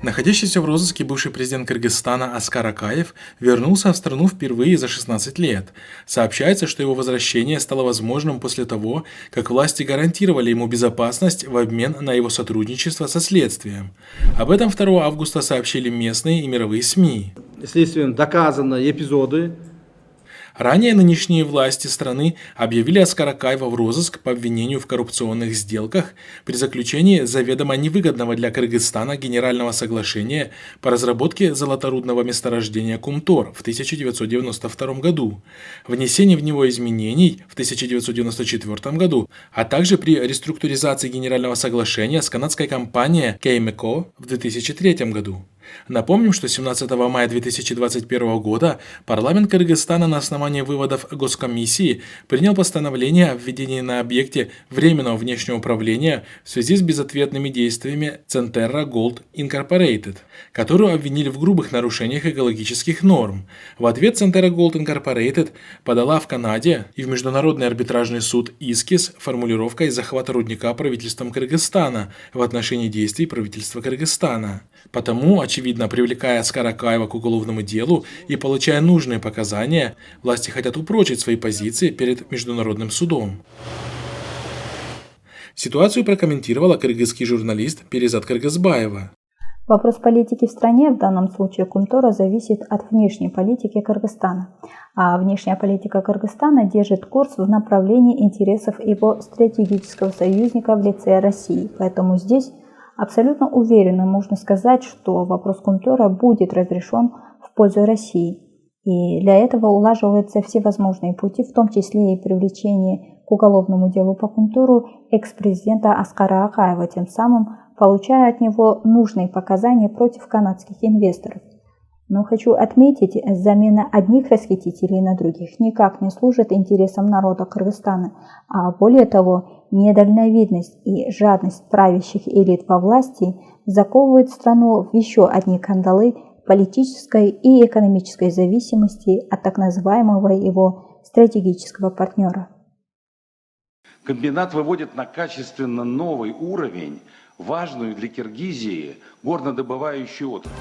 Находящийся в розыске бывший президент Кыргызстана Аскар Акаев вернулся в страну впервые за 16 лет. Сообщается, что его возвращение стало возможным после того, как власти гарантировали ему безопасность в обмен на его сотрудничество со следствием. Об этом 2 августа сообщили местные и мировые СМИ. Следствием доказаны эпизоды. Ранее нынешние власти страны объявили Аскара Акаева в розыск по обвинению в коррупционных сделках при заключении заведомо невыгодного для Кыргызстана Генерального соглашения по разработке золоторудного месторождения Кумтор в 1992 году, внесении в него изменений в 1994 году, а также при реструктуризации Генерального соглашения с канадской компанией Cameco в 2003 году. Напомним, что 17 мая 2021 года парламент Кыргызстана на основании выводов Госкомиссии принял постановление о введении на объекте временного внешнего управления в связи с безответными действиями Centerra Gold Incorporated, которую обвинили в грубых нарушениях экологических норм. В ответ Centerra Gold Incorporated подала в Канаде и в Международный арбитражный суд иски с формулировкой захвата рудника правительством Кыргызстана в отношении действий правительства Кыргызстана. Потому, очевидно, привлекая Аскара Акаева к уголовному делу и получая нужные показания, власти хотят упрочить свои позиции перед Международным судом. Ситуацию прокомментировала кыргызский журналист Перизат Кыргызбаева. Вопрос политики в стране, в данном случае Кумтора, зависит от внешней политики Кыргызстана. А внешняя политика Кыргызстана держит курс в направлении интересов его стратегического союзника в лице России. Поэтому здесь абсолютно уверенно можно сказать, что вопрос Кумтора будет разрешен в пользу России. И для этого улаживаются все возможные пути, в том числе и привлечение к уголовному делу по Кумтору экс-президента Аскара Акаева, тем самым получая от него нужные показания против канадских инвесторов. Но хочу отметить, замена одних расхитителей на других никак не служит интересам народа Кыргызстана, а более того, недальновидность и жадность правящих элит во власти заковывают страну в еще одни кандалы политической и экономической зависимости от так называемого его стратегического партнера. Комбинат выводит на качественно новый уровень важную для Киргизии горнодобывающую отрасль.